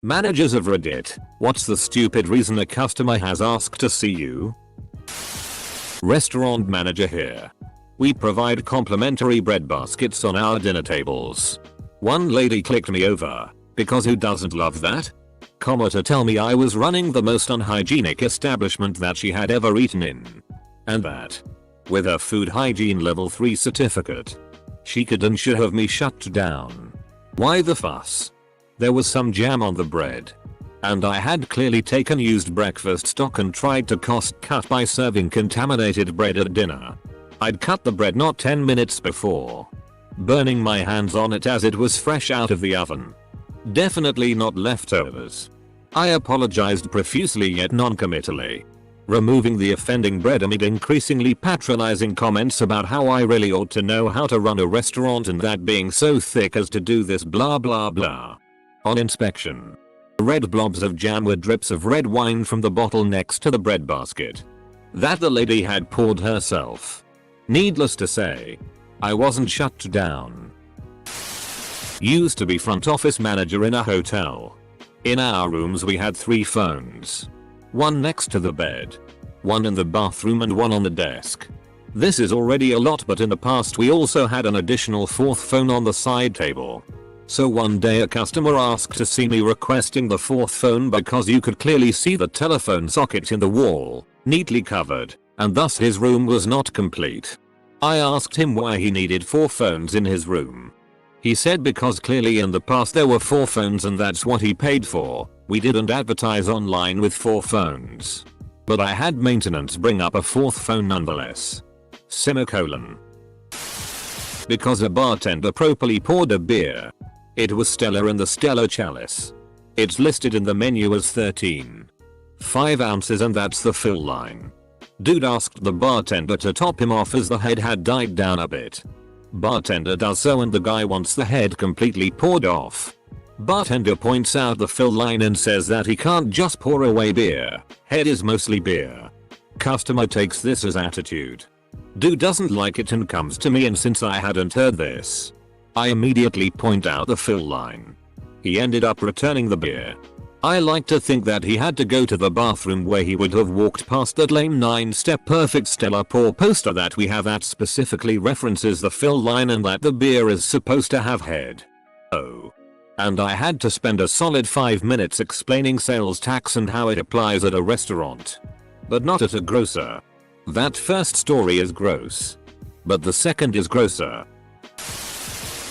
Managers of Reddit, what's the stupid reason a customer has asked to see you? Restaurant manager here. We provide complimentary bread baskets on our dinner tables. One lady clicked me over, because who doesn't love that? To tell me I was running the most unhygienic establishment that she had ever eaten in. And that, with her food hygiene level 3 certificate, she could and should have me shut down. Why the fuss? There was some jam on the bread. And I had clearly taken used breakfast stock and tried to cost cut by serving contaminated bread at dinner. I'd cut the bread not 10 minutes before, burning my hands on it as it was fresh out of the oven. Definitely not leftovers. I apologized profusely yet non-committally, removing the offending bread amid increasingly patronizing comments about how I really ought to know how to run a restaurant and that being so thick as to do this blah blah blah. On inspection, red blobs of jam were drips of red wine from the bottle next to the bread basket that the lady had poured herself. Needless to say, I wasn't shut down. Used to be front office manager in a hotel. In our rooms we had 3 phones. One next to the bed, one in the bathroom and one on the desk. This is already a lot, but in the past we also had an additional 4th phone on the side table. So one day a customer asked to see me, requesting the 4th phone because you could clearly see the telephone socket in the wall, neatly covered, and thus his room was not complete. I asked him why he needed 4 phones in his room. He said because clearly in the past there were 4 phones and that's what he paid for. We didn't advertise online with 4 phones. But I had maintenance bring up a 4th phone nonetheless. Semicolon. Because a bartender properly poured a beer. It was Stella in the Stella chalice. It's listed in the menu as 13.5 ounces and that's the fill line. Dude asked the bartender to top him off as the head had died down a bit. Bartender does so and the guy wants the head completely poured off. Bartender points out the fill line and says that he can't just pour away beer. Head is mostly beer. Customer takes this as attitude. Dude doesn't like it and comes to me, and since I hadn't heard this, I immediately point out the fill line. He ended up returning the beer. I like to think that he had to go to the bathroom where he would have walked past that lame 9-step perfect Stella pour poster that we have that specifically references the fill line and that the beer is supposed to have head. Oh. And I had to spend a solid 5 minutes explaining sales tax and how it applies at a restaurant. But not at a grocer. That first story is gross. But the second is grosser.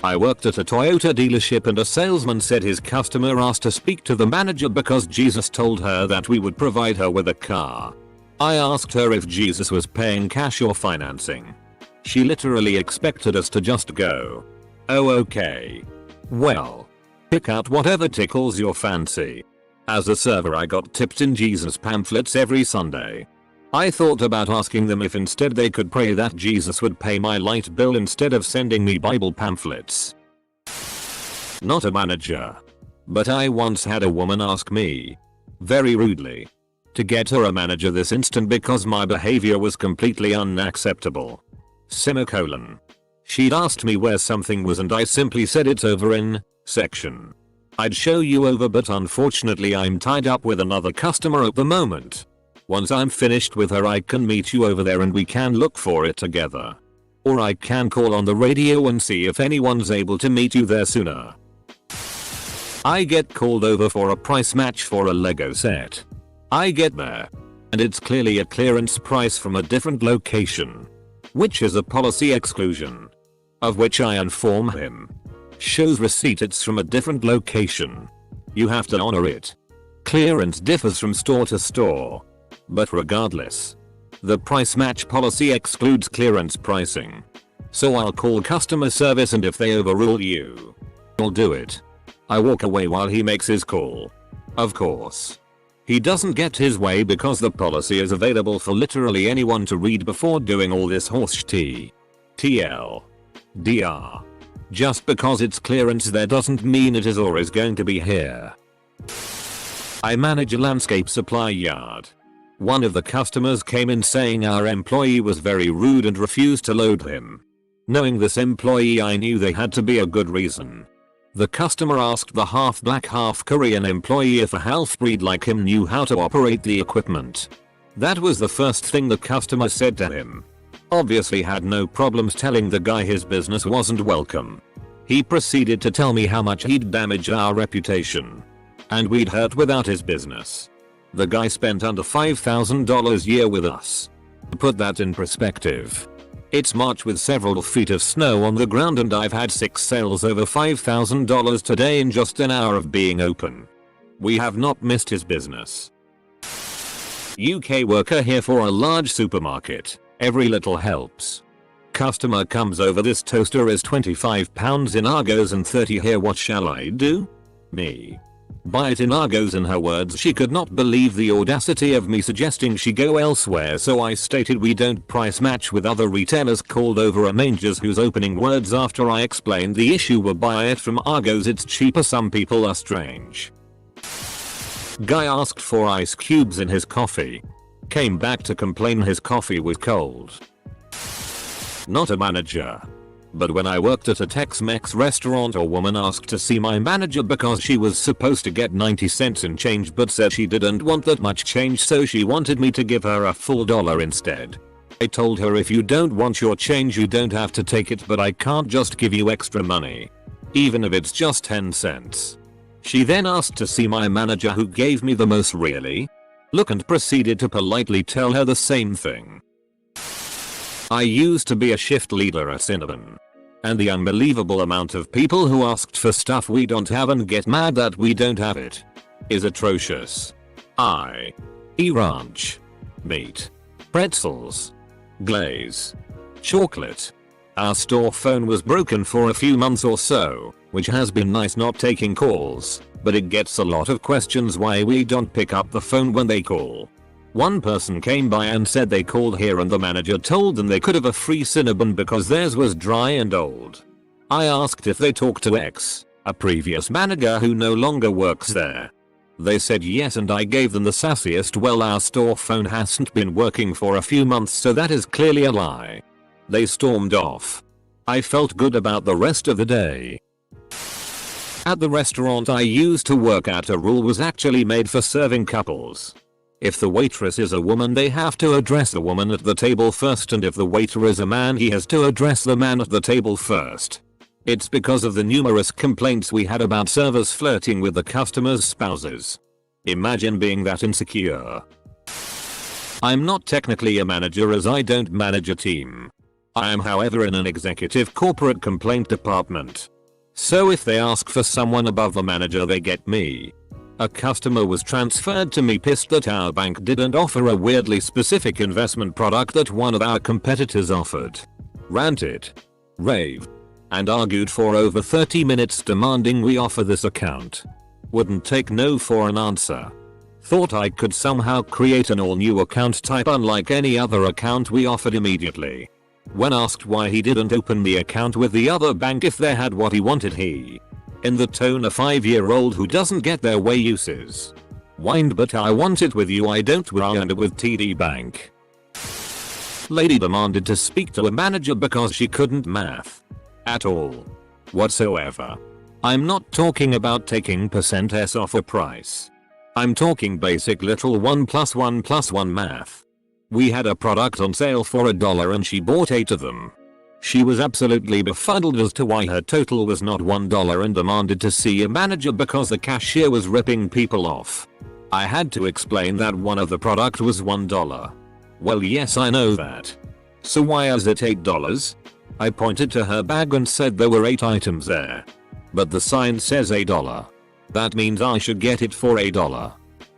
I worked at a Toyota dealership and a salesman said his customer asked to speak to the manager because Jesus told her that we would provide her with a car. I asked her if Jesus was paying cash or financing. She literally expected us to just go, "Oh okay. Well, pick out whatever tickles your fancy." As a server I got tipped in Jesus pamphlets every Sunday. I thought about asking them if instead they could pray that Jesus would pay my light bill instead of sending me Bible pamphlets. Not a manager. But I once had a woman ask me, very rudely, to get her a manager this instant because my behavior was completely unacceptable. Semicolon. She'd asked me where something was and I simply said it's over in section. I'd show you over, but unfortunately I'm tied up with another customer at the moment. Once I'm finished with her I can meet you over there and we can look for it together. Or I can call on the radio and see if anyone's able to meet you there sooner. I get called over for a price match for a Lego set. I get there, and it's clearly a clearance price from a different location, which is a policy exclusion, of which I inform him. Shows receipt it's from a different location. You have to honor it. Clearance differs from store to store. But regardless, the price match policy excludes clearance pricing. So I'll call customer service and if they overrule you, I'll do it. I walk away while he makes his call. Of course, he doesn't get his way because the policy is available for literally anyone to read before doing all this horse tea. TL. DR. Just because it's clearance there doesn't mean it is or is going to be here. I manage a landscape supply yard. One of the customers came in saying our employee was very rude and refused to load him. Knowing this employee I knew there had to be a good reason. The customer asked the half black half Korean employee if a half-breed like him knew how to operate the equipment. That was the first thing the customer said to him. Obviously had no problems telling the guy his business wasn't welcome. He proceeded to tell me how much he'd damaged our reputation. And we'd hurt without his business. The guy spent under $5,000 a year with us. To put that in perspective, it's March with several feet of snow on the ground and I've had 6 sales over $5,000 today in just an hour of being open. We have not missed his business. UK worker here for a large supermarket. Every little helps. Customer comes over, this toaster is £25 in Argos and 30 here, what shall I do? Me. Buy it in Argos. In her words, she could not believe the audacity of me suggesting she go elsewhere, so I stated we don't price match with other retailers, called over a managers whose opening words after I explained the issue were buy it from Argos, it's cheaper. Some people are strange. Guy asked for ice cubes in his coffee. Came back to complain his coffee was cold. Not a manager. But when I worked at a Tex-Mex restaurant, a woman asked to see my manager because she was supposed to get 90 cents in change but said she didn't want that much change, so she wanted me to give her a full dollar instead. I told her if you don't want your change you don't have to take it, but I can't just give you extra money. Even if it's just 10 cents. She then asked to see my manager, who gave me the most really look and proceeded to politely tell her the same thing. I used to be a shift leader at Cinnabon. And the unbelievable amount of people who asked for stuff we don't have and get mad that we don't have it is atrocious. I.E. ranch, meat, pretzels, glaze, chocolate. Our store phone was broken for a few months or so, which has been nice not taking calls, but it gets a lot of questions why we don't pick up the phone when they call. One person came by and said they called here and the manager told them they could have a free Cinnabon because theirs was dry and old. I asked if they talked to X, a previous manager who no longer works there. They said yes, and I gave them the sassiest, well, our store phone hasn't been working for a few months, so that is clearly a lie. They stormed off. I felt good about the rest of the day. At the restaurant I used to work at, a rule was actually made for serving couples. If the waitress is a woman, they have to address the woman at the table first, and if the waiter is a man, he has to address the man at the table first. It's because of the numerous complaints we had about servers flirting with the customers' spouses. Imagine being that insecure. I'm not technically a manager as I don't manage a team. I am, however, in an executive corporate complaint department. So if they ask for someone above the manager, they get me. A customer was transferred to me pissed that our bank didn't offer a weirdly specific investment product that one of our competitors offered. Ranted, raved, and argued for over 30 minutes demanding we offer this account. Wouldn't take no for an answer. Thought I could somehow create an all new account type unlike any other account we offered immediately. When asked why he didn't open the account with the other bank if they had what he wanted, he, in the tone a 5-year-old who doesn't get their way, uses, whined, but I want it with you, I don't want it with TD Bank. Lady demanded to speak to a manager because she couldn't math. At all. Whatsoever. I'm not talking about taking %s off a price. I'm talking basic little 1 + 1 + 1 math. We had a product on sale for $1 and she bought 8 of them. She was absolutely befuddled as to why her total was not $1 and demanded to see a manager because the cashier was ripping people off. I had to explain that one of the product was $1. Well, yes, I know that. So why is it $8? I pointed to her bag and said there were 8 items there. But the sign says $1. That means I should get it for $1.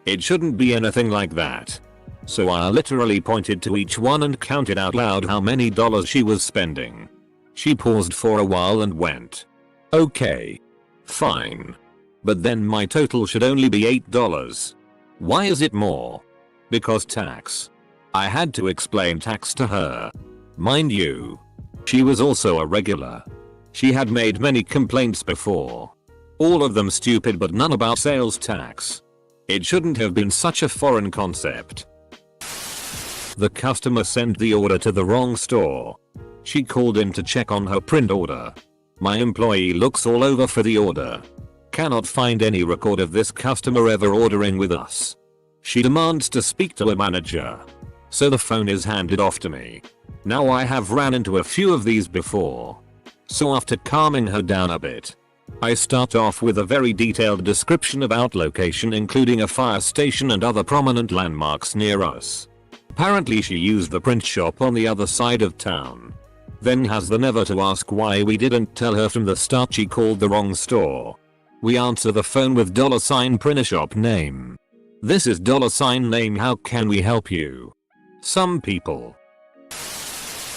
It shouldn't be anything like that. So I literally pointed to each one and counted out loud how many dollars she was spending. She paused for a while and went, okay. Fine. But then my total should only be $8. Why is it more? Because tax. I had to explain tax to her. Mind you, she was also a regular. She had made many complaints before. All of them stupid, but none about sales tax. It shouldn't have been such a foreign concept. The customer sent the order to the wrong store. She called in to check on her print order. My employee looks all over for the order. Cannot find any record of this customer ever ordering with us. She demands to speak to a manager. So the phone is handed off to me. Now I have ran into a few of these before. So after calming her down a bit, I start off with a very detailed description about location, including a fire station and other prominent landmarks near us. Apparently she used the print shop on the other side of town. Then has the nerve to ask why we didn't tell her from the start she called the wrong store. We answer the phone with $printer shop name. This is $name, how can we help you? Some people.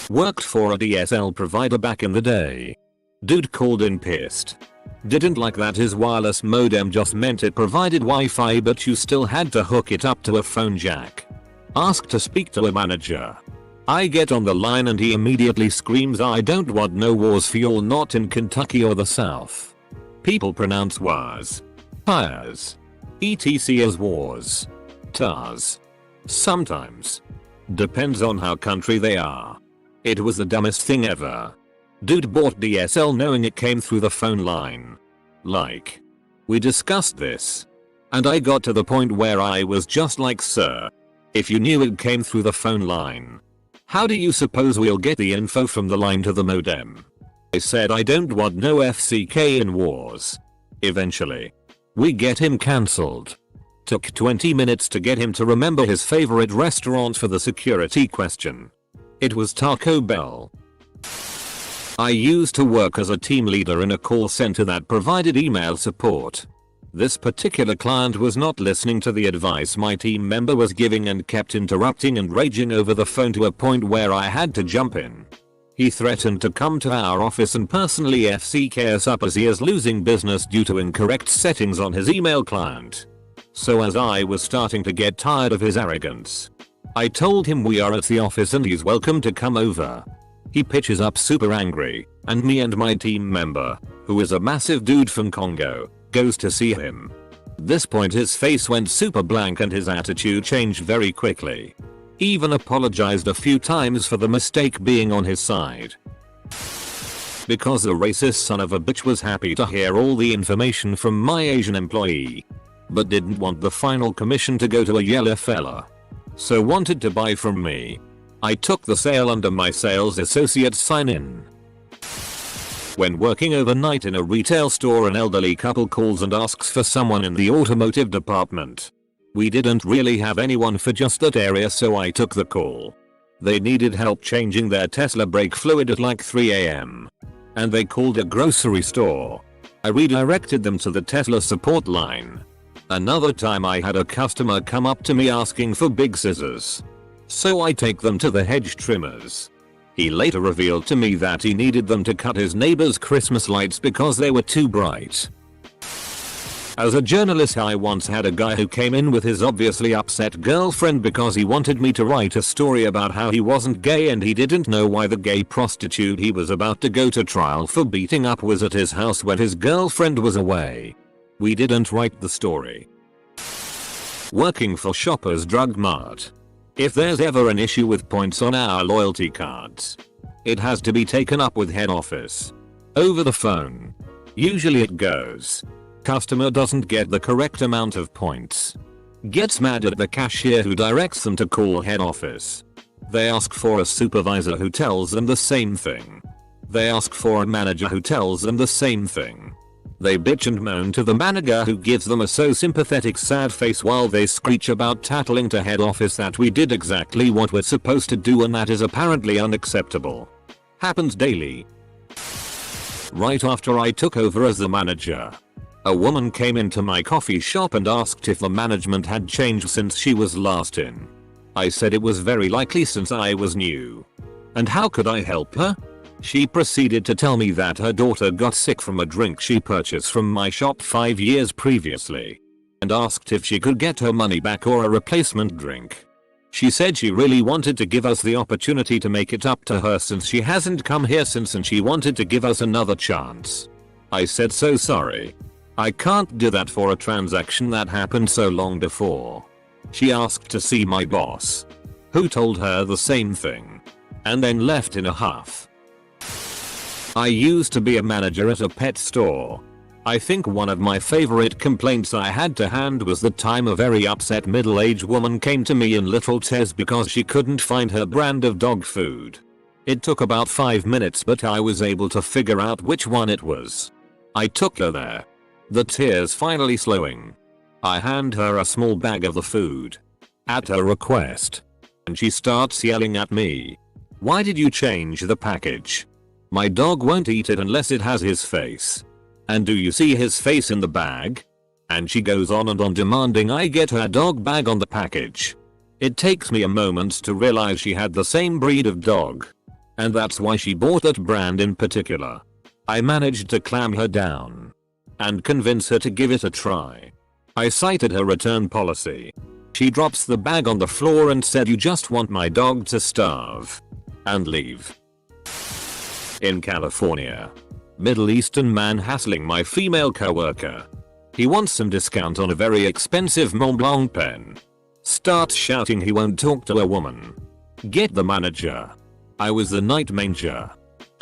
Worked for a DSL provider back in the day. Dude called in pissed. Didn't like that his wireless modem just meant it provided Wi-Fi but you still had to hook it up to a phone jack. Asked to speak to a manager. I get on the line and he immediately screams, I don't want no wars for y'all, not in Kentucky or the South. People pronounce wars. Tires. etc as wars. Tars. Sometimes. Depends on how country they are. It was the dumbest thing ever. Dude bought DSL knowing it came through the phone line. Like. We discussed this. And I got to the point where I was just like, sir. If you knew it came through the phone line, how do you suppose we'll get the info from the line to the modem? I said I don't want no FCK in wars. Eventually. We get him cancelled. Took 20 minutes to get him to remember his favorite restaurant for the security question. It was Taco Bell. I used to work as a team leader in a call center that provided email support. This particular client was not listening to the advice my team member was giving and kept interrupting and raging over the phone to a point where I had to jump in. He threatened to come to our office and personally FCK us up as he is losing business due to incorrect settings on his email client. So as I was starting to get tired of his arrogance, I told him we are at the office and he's welcome to come over. He pitches up super angry, and me and my team member, who is a massive dude from Congo, goes to see him. At this point his face went super blank and his attitude changed very quickly. Even apologized a few times for the mistake being on his side. Because the racist son of a bitch was happy to hear all the information from my Asian employee, but didn't want the final commission to go to a yellow fella. So wanted to buy from me. I took the sale under my sales associate sign-in. When working overnight in a retail store, an elderly couple calls and asks for someone in the automotive department. We didn't really have anyone for just that area, so I took the call. They needed help changing their Tesla brake fluid at like 3 AM. And they called a grocery store. I redirected them to the Tesla support line. Another time I had a customer come up to me asking for big scissors. So I take them to the hedge trimmers. He later revealed to me that he needed them to cut his neighbor's Christmas lights because they were too bright. As a journalist, I once had a guy who came in with his obviously upset girlfriend because he wanted me to write a story about how he wasn't gay and he didn't know why the gay prostitute he was about to go to trial for beating up was at his house when his girlfriend was away. We didn't write the story. Working for Shoppers Drug Mart. If there's ever an issue with points on our loyalty cards, it has to be taken up with head office. Over the phone. Usually it goes. Customer doesn't get the correct amount of points. Gets mad at the cashier who directs them to call head office. They ask for a supervisor who tells them the same thing. They ask for a manager who tells them the same thing. They bitch and moan to the manager who gives them a so sympathetic sad face while they screech about tattling to head office that we did exactly what we're supposed to do and that is apparently unacceptable. Happens daily. Right after I took over as the manager, a woman came into my coffee shop and asked if the management had changed since she was last in. I said it was very likely since I was new. And how could I help her? She proceeded to tell me that her daughter got sick from a drink she purchased from my shop 5 years previously, and asked if she could get her money back or a replacement drink. She said she really wanted to give us the opportunity to make it up to her since she hasn't come here since and she wanted to give us another chance. I said so sorry. I can't do that for a transaction that happened so long before. She asked to see my boss, who told her the same thing, and then left in a huff. I used to be a manager at a pet store. I think one of my favorite complaints I had to hand was the time a very upset middle-aged woman came to me in little tears because she couldn't find her brand of dog food. It took about 5 minutes, but I was able to figure out which one it was. I took her there. The tears finally slowing. I hand her a small bag of the food. At her request. And she starts yelling at me. "Why did you change the package? My dog won't eat it unless it has his face. And do you see his face in the bag?" And she goes on and on demanding I get her dog bag on the package. It takes me a moment to realize she had the same breed of dog. And that's why she bought that brand in particular. I managed to clam her down. And convince her to give it a try. I cited her return policy. She drops the bag on the floor and said, "You just want my dog to starve." And leave. In California. Middle Eastern man hassling my female coworker. He wants some discount on a very expensive Mont Blanc pen. Starts shouting he won't talk to a woman. Get the manager. I was the night manager.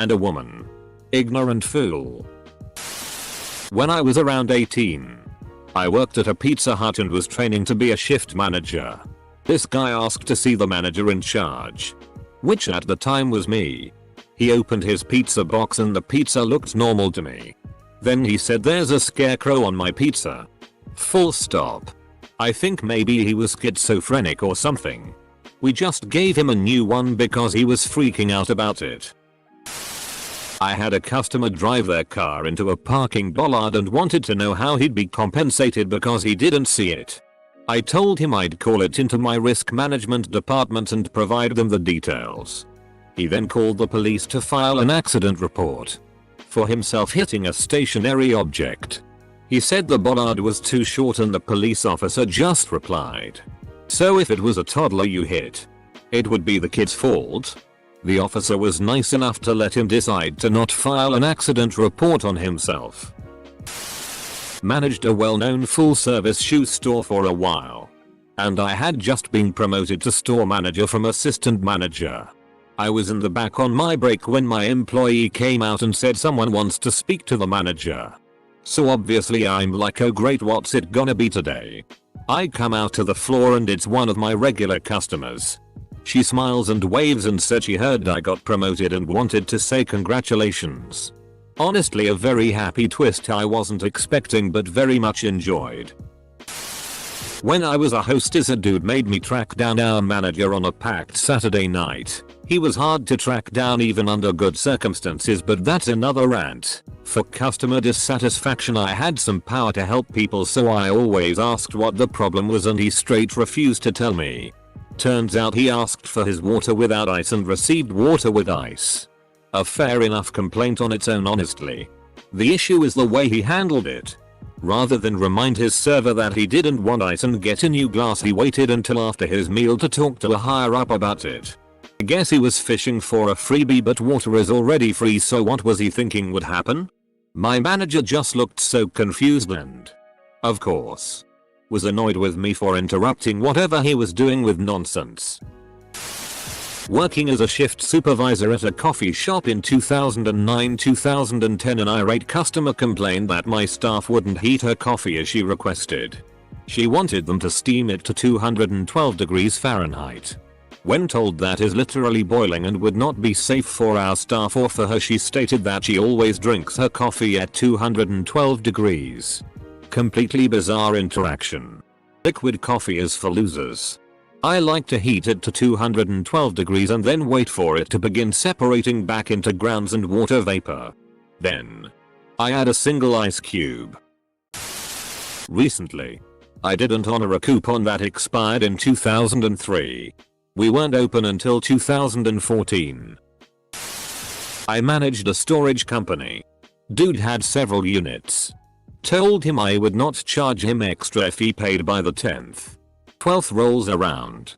And a woman. Ignorant fool. When I was around 18. I worked at a Pizza Hut and was training to be a shift manager. This guy asked to see the manager in charge. Which at the time was me. He opened his pizza box and the pizza looked normal to me. Then he said, "There's a scarecrow on my pizza." Full stop. I think maybe he was schizophrenic or something. We just gave him a new one because he was freaking out about it. I had a customer drive their car into a parking bollard and wanted to know how he'd be compensated because he didn't see it. I told him I'd call it into my risk management department and provide them the details. He then called the police to file an accident report for himself hitting a stationary object. He said the bollard was too short and the police officer just replied, "So if it was a toddler you hit, it would be the kid's fault?" The officer was nice enough to let him decide to not file an accident report on himself. Managed a well-known full-service shoe store for a while. And I had just been promoted to store manager from assistant manager. I was in the back on my break when my employee came out and said someone wants to speak to the manager. So obviously I'm like, oh great, what's it gonna be today? I come out to the floor and it's one of my regular customers. She smiles and waves and said she heard I got promoted and wanted to say congratulations. Honestly, a very happy twist I wasn't expecting but very much enjoyed. When I was a hostess, a dude made me track down our manager on a packed Saturday night. He was hard to track down even under good circumstances, but that's another rant. For customer dissatisfaction, I had some power to help people, so I always asked what the problem was and he straight refused to tell me. Turns out he asked for his water without ice and received water with ice. A fair enough complaint on its own, honestly. The issue is the way he handled it. Rather than remind his server that he didn't want ice and get a new glass, he waited until after his meal to talk to a higher up about it. I guess he was fishing for a freebie, but water is already free, so what was he thinking would happen? My manager just looked so confused and, of course, was annoyed with me for interrupting whatever he was doing with nonsense. Working as a shift supervisor at a coffee shop in 2009-2010, an irate customer complained that my staff wouldn't heat her coffee as she requested. She wanted them to steam it to 212 degrees Fahrenheit. When told that is literally boiling and would not be safe for our staff or for her, she stated that she always drinks her coffee at 212 degrees. Completely bizarre interaction. Liquid coffee is for losers. I like to heat it to 212 degrees and then wait for it to begin separating back into grounds and water vapor. Then, I add a single ice cube. Recently, I didn't honor a coupon that expired in 2003. We weren't open until 2014. I managed a storage company. Dude had several units. Told him I would not charge him extra if he paid by the 10th. 12th rolls around.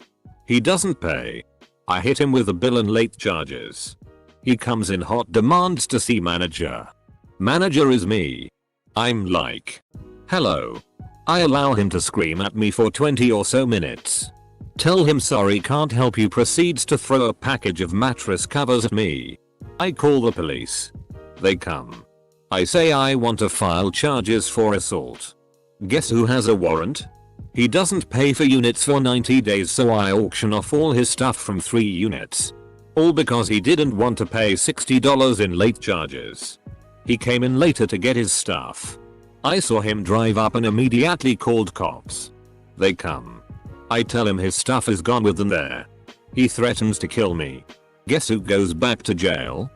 He doesn't pay. I hit him with a bill and late charges. He comes in hot, demands to see manager. Manager is me. I'm like, hello. I allow him to scream at me for 20 or so minutes. Tell him sorry, can't help you, proceeds to throw a package of mattress covers at me. I call the police. They come. I say I want to file charges for assault. Guess who has a warrant? He doesn't pay for units for 90 days, so I auction off all his stuff from 3 units. All because he didn't want to pay $60 in late charges. He came in later to get his stuff. I saw him drive up and immediately called cops. They come. I tell him his stuff is gone with them there. He threatens to kill me. Guess who goes back to jail?